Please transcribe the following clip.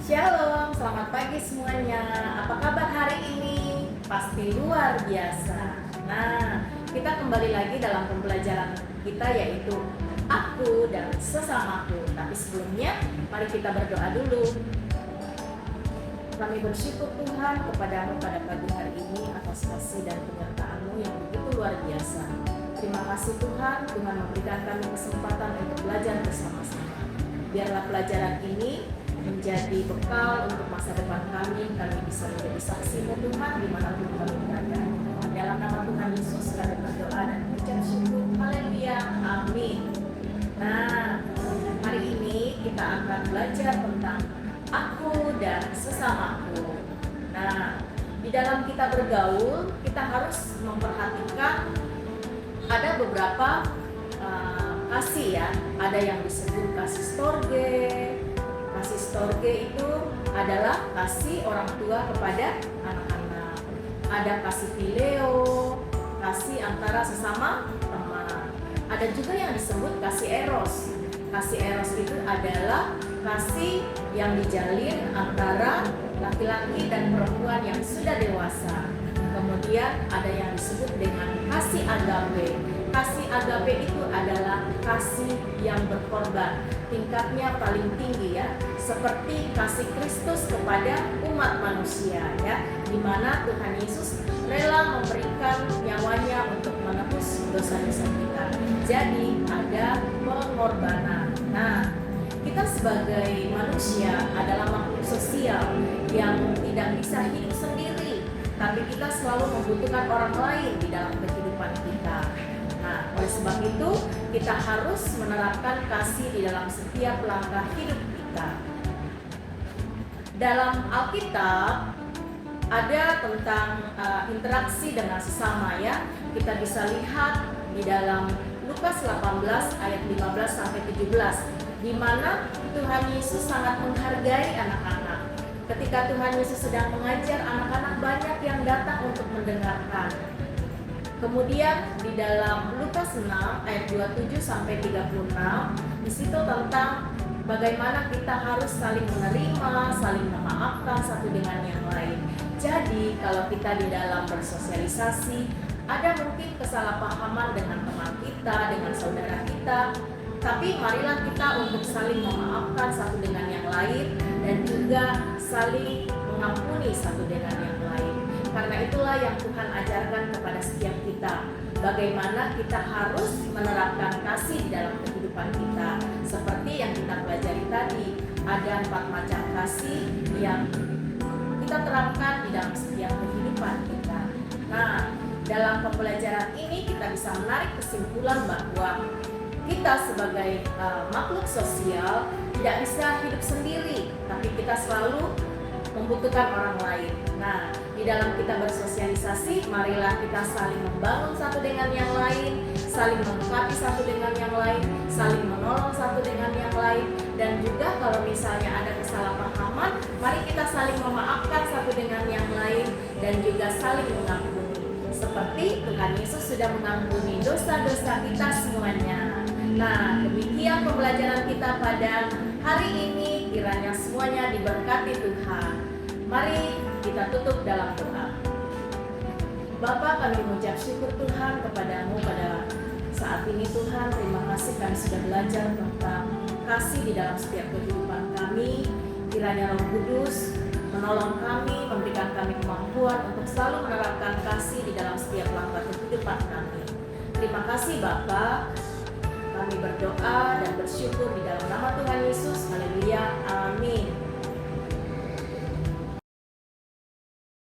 Shalom, selamat pagi semuanya. Apa kabar hari ini? Pasti luar biasa. Nah, kita kembali lagi dalam pembelajaran kita yaitu aku dan sesamaku. Tapi sebelumnya, mari kita berdoa dulu. Kami bersyukur Tuhan kepadamu pada pagi hari ini atas kasih dan penyertaan-Mu yang begitu luar biasa. Terima kasih Tuhan, Tuhan memberikan kami kesempatan untuk belajar bersama-sama. Biarlah pelajaran ini menjadi bekal untuk masa depan kami bisa menjadi saksi-Mu Tuhan dimanapun kami berada. Dalam nama Tuhan Yesus kami berdoa dan mengucap syukur. Haleluya, amin. Nah, hari ini kita akan belajar tentang aku dan sesamaku. Nah, di dalam kita bergaul, kita harus memperhatikan ada beberapa kasih ya. Ada yang disebut kasih storge. Kasih storge itu adalah kasih orang tua kepada anak-anak. Ada kasih phileo, kasih antara sesama teman. Ada juga yang disebut kasih eros. Kasih eros itu adalah kasih yang dijalin antara laki-laki dan perempuan yang sudah dewasa. Kemudian ada yang disebut dengan kasih agape. Kasih agape itu adalah kasih yang berkorban, tingkatnya paling tinggi ya, seperti kasih Kristus kepada umat manusia ya, di mana Tuhan Yesus rela memberikan nyawanya untuk menebus dosa-dosa kita. Jadi ada pengorbanan. Nah, kita sebagai manusia adalah makhluk sosial yang tidak bisa hidup sendiri, tapi kita selalu membutuhkan orang lain di dalam kehidupan kita. Nah, oleh sebab itu kita harus menerapkan kasih di dalam setiap langkah hidup kita. Dalam Alkitab ada tentang interaksi dengan sesama ya. Kita bisa lihat di dalam Lukas 18 ayat 15 sampai 17, di mana Tuhan Yesus sangat menghargai anak-anak. Ketika Tuhan Yesus sedang mengajar, anak-anak banyak yang datang untuk mendengarkan. Kemudian di dalam Lukas 6 ayat 27 sampai 36, di situ tentang bagaimana kita harus saling menerima, saling memaafkan satu dengan yang lain. Jadi kalau kita di dalam bersosialisasi, ada mungkin kesalahpahaman dengan teman kita, dengan saudara kita, tapi marilah kita untuk saling memaafkan satu dengan yang lain dan juga saling mengampuni satu dengan yang lain. Karena itulah yang Tuhan ajarkan kepada setiap kita, bagaimana kita harus menerapkan kasih di dalam kehidupan kita. Seperti yang kita pelajari tadi, ada 4 macam kasih yang kita terapkan di dalam setiap kehidupan kita. Nah, dalam pembelajaran ini kita bisa menarik kesimpulan bahwa kita sebagai makhluk sosial tidak bisa hidup sendiri, tapi kita selalu membutuhkan orang lain. Nah, di dalam kita bersosialisasi, marilah kita saling membangun satu dengan yang lain, saling melengkapi satu dengan yang lain, saling menolong satu dengan yang lain, dan juga kalau misalnya ada kesalahpahaman, mari kita saling memaafkan satu dengan yang lain dan juga saling mengampuni. Seperti Tuhan Yesus sudah mengampuni dosa-dosa kita semuanya. Nah, demikian pembelajaran kita pada hari ini, kiranya semuanya diberkati Tuhan. Mari kita tutup dalam doa. Bapa, kami mengucap syukur Tuhan kepadamu pada saat ini Tuhan. Terima kasih kami sudah belajar tentang kasih di dalam setiap kehidupan kami. Kiranya Roh Kudus menolong kami, memberikan kami kemampuan untuk selalu menerapkan kasih di dalam setiap langkah kehidupan kami. Terima kasih Bapa. Kami berdoa dan bersyukur di dalam nama Tuhan Yesus. Haleluya.